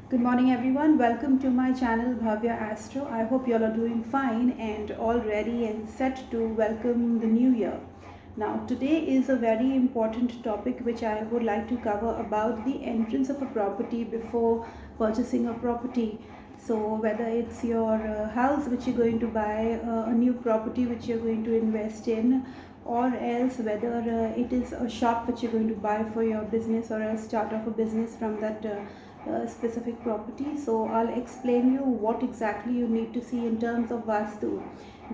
Good morning, everyone. Welcome to my channel Bhavya Astro. I hope you all are doing fine and all ready and set to welcome the new year. Now, today is a very important topic which I would like to cover about the entrance of a property before purchasing a property. So, whether it's your house which you're going to buy, a new property which you're going to invest in, or else whether it is a shop which you're going to buy for your business or else start off a business from that specific property. So I'll explain you what exactly you need to see in terms of Vastu.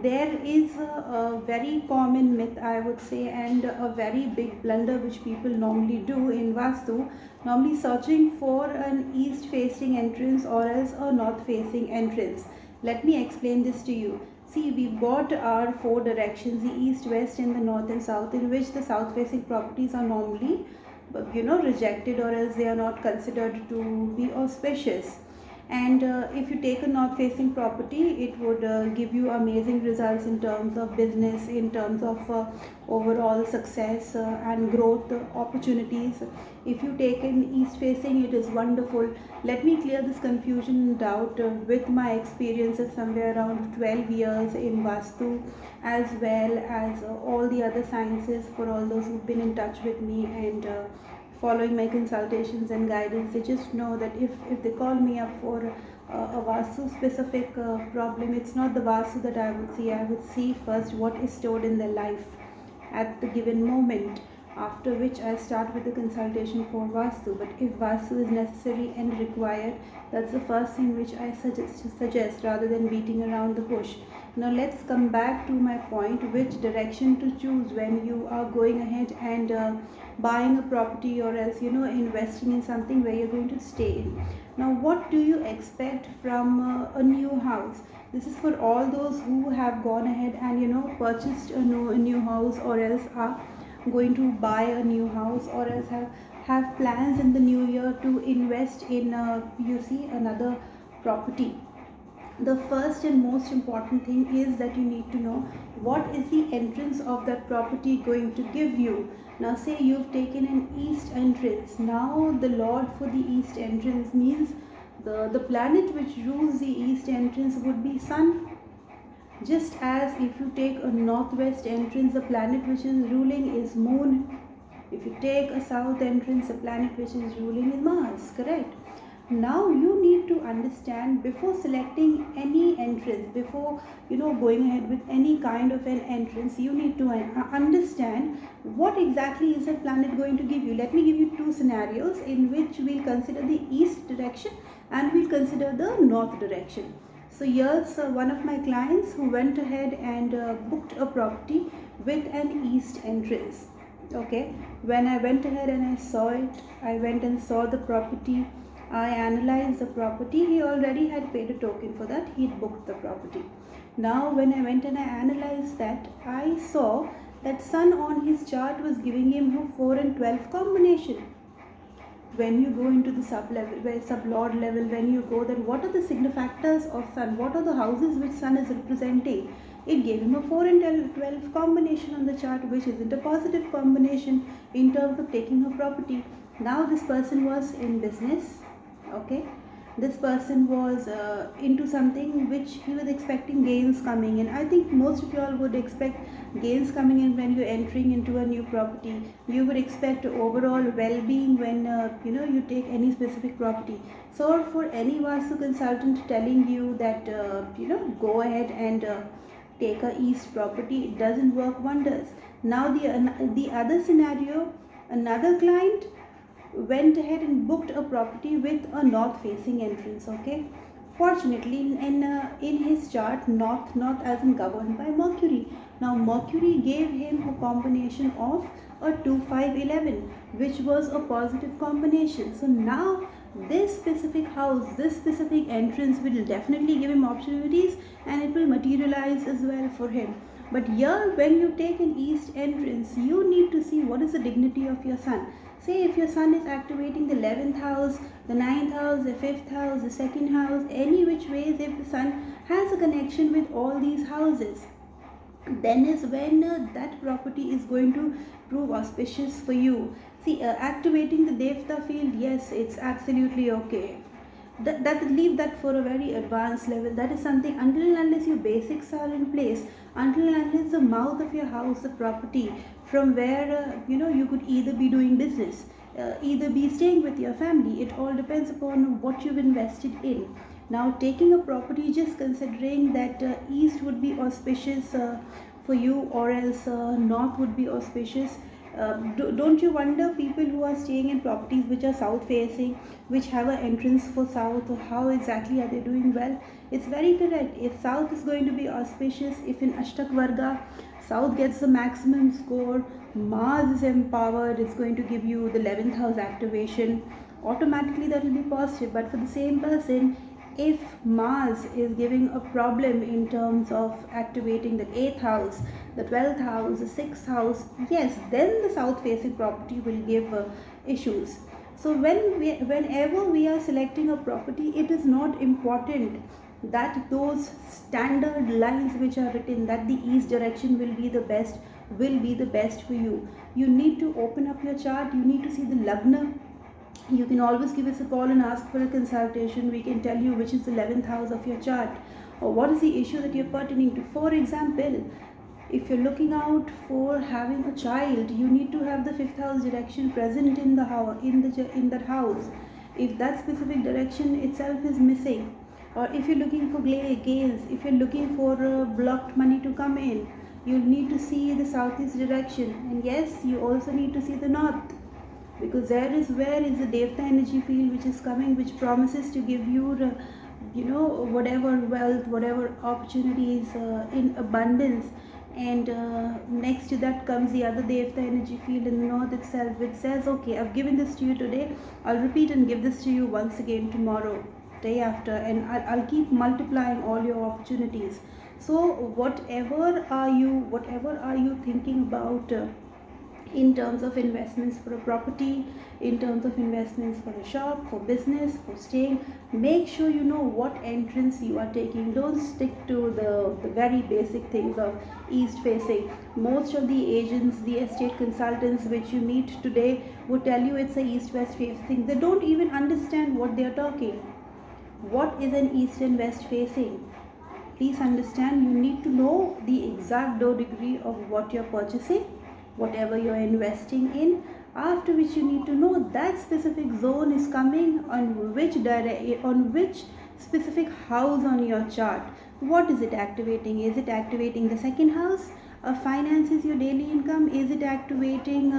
There is a very common myth, I would say, and a very big blunder which people normally do in Vastu, normally searching for an east facing entrance or else a north facing entrance. Let me explain this to you. See, we've got our four directions, the east, west, and the north and south, in which the south facing properties are normally rejected, or else they are not considered to be auspicious. And if you take a north facing property, it would give you amazing results in terms of business, in terms of overall success and growth opportunities. If you take an east facing, it is wonderful. Let me clear this confusion and doubt with my experiences somewhere around 12 years in Vastu, as well as all the other sciences. For all those who've been in touch with me and following my consultations and guidance, they just know that if they call me up for a Vastu specific problem, it's not the Vastu that I would see. I would see first what is stored in their life at the given moment, after which I start with the consultation for Vastu. But if Vastu is necessary and required, that's the first thing which I suggest rather than beating around the bush. Now let's come back to my point, which direction to choose when you are going ahead and buying a property, or else investing in something where you're going to stay in. Now, what do you expect from a new house? This is for all those who have gone ahead and purchased a new house, or else are going to buy a new house, or else have plans in the new year to invest in another property. The first and most important thing is that you need to know what is the entrance of that property going to give you. Now, say you've taken an east entrance. Now the lord for the east entrance means the planet which rules the east entrance would be sun. Just as if you take a northwest entrance, the planet which is ruling is moon. If you take a south entrance, the planet which is ruling is Mars, correct? Now you need to understand, before selecting any entrance, before going ahead with any kind of an entrance, you need to understand what exactly is the planet going to give you. Let me give you two scenarios in which we'll consider the east direction and we'll consider the north direction. So here's one of my clients who went ahead and booked a property with an east entrance. Okay, when I went ahead and I saw it, I went and saw the property, I analyzed the property. He already had paid a token for that. He'd booked the property. Now, when I went and I analyzed that, I saw that sun on his chart was giving him a 4 and 12 combination. When you go into the sub-lord level, when you go, then what are the signifactors of sun? What are the houses which sun is representing? It gave him a 4 and 12 combination on the chart, which isn't a positive combination in terms of taking a property. Now this person was in business. Okay, this person was into something which he was expecting gains coming in. I think most of you all would expect gains coming in when you're entering into a new property. You would expect overall well-being when you take any specific property. So for any Vastu consultant telling you that go ahead and take a east property, it doesn't work wonders. Now the other scenario, another client went ahead and booked a property with a north facing entrance. Okay, fortunately in his chart, north as in governed by Mercury. Now Mercury gave him a combination of a 2 5 11, which was a positive combination. So now this specific house, this specific entrance will definitely give him opportunities and it will materialize as well for him. But here, when you take an east entrance, you need to see what is the dignity of your sun. Say if your sun is activating the 11th house, the 9th house, the 5th house, the 2nd house, any which ways, if the sun has a connection with all these houses, then is when that property is going to prove auspicious for you. See, activating the Devta field, yes, it's absolutely okay. Leave that for a very advanced level. That is something, until and unless your basics are in place, until and unless the mouth of your house, the property from where you could either be doing business, either be staying with your family, it all depends upon what you've invested in. Now, taking a property, just considering that east would be auspicious for you, or else north would be auspicious. Don't you wonder, people who are staying in properties which are south facing, which have an entrance for south, how exactly are they doing well? It's very correct. If south is going to be auspicious, if in Ashtak Varga south gets the maximum score, Mars is empowered, it's going to give you the 11th house activation, automatically that will be positive. But for the same person, if Mars is giving a problem in terms of activating the 8th house, the 12th house, the 6th house, yes, then the south facing property will give issues. So whenever we are selecting a property, it is not important that those standard lines which are written, that the east direction will be the best for you. You need to open up your chart, you need to see the lagna. You can always give us a call and ask for a consultation. We can tell you which is the 11th house of your chart, or what is the issue that you're pertaining to. For example, if you're looking out for having a child, you need to have the 5th house direction present in the house, in that house. If that specific direction itself is missing, or if you're looking for gains, if you're looking for blocked money to come in, you'll need to see the southeast direction. And yes, you also need to see the north, because there is where is the Devta energy field which is coming, which promises to give you whatever wealth, whatever opportunities in abundance. And next to that comes the other Devta energy field in the north itself, which says, okay, I've given this to you today, I'll repeat and give this to you once again tomorrow, day after, and I'll keep multiplying all your opportunities. So whatever are you thinking about in terms of investments for a property, in terms of investments for a shop, for business, for staying, make sure you know what entrance you are taking. Don't stick to the very basic things of east facing. Most of the agents, the estate consultants which you meet today would tell you it's a east west facing. They don't even understand what they are talking. What is an east and west facing? Please understand, you need to know the exact degree of what you're purchasing, whatever you're investing in, after which you need to know that specific zone is coming on which specific house on your chart. What is it activating? Is it activating the second house of finances, your daily income? Is it activating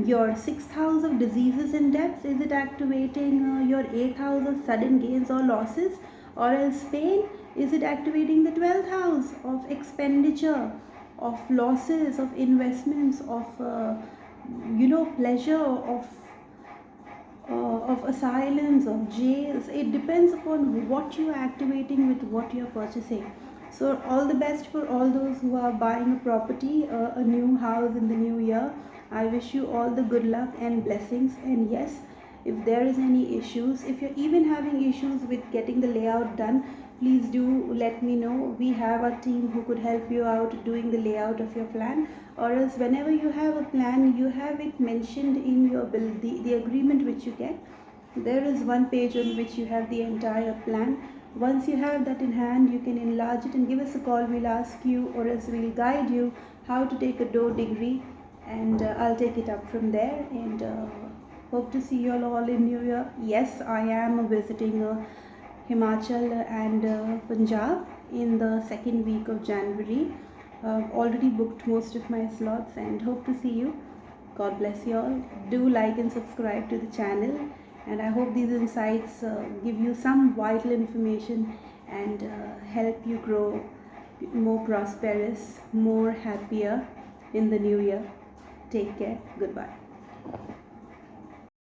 your 6th house of diseases and debts? Is it activating your 8th house of sudden gains or losses, or else pain? Is it activating the 12th house of expenditure, of losses, of investments, of pleasure, of asylums, of jails? It depends upon what you are activating with what you are purchasing. So all the best for all those who are buying a property, a new house in the new year. I wish you all the good luck and blessings. And yes, if there is any issues, if you're even having issues with getting the layout done, please do let me know. We have a team who could help you out doing the layout of your plan. Or else, whenever you have a plan, you have it mentioned in your bill, the agreement which you get. There is one page on which you have the entire plan. Once you have that in hand, you can enlarge it and give us a call. We'll ask you, or else we'll guide you how to take a degree, and I'll take it up from there. And hope to see you all in New Year. Yes, I am visiting Himachal and Punjab in the second week of January. Already booked most of my slots and hope to see you. God bless you all. Do like and subscribe to the channel, and I hope these insights give you some vital information and help you grow more prosperous, more happier in the new year. Take care. Goodbye.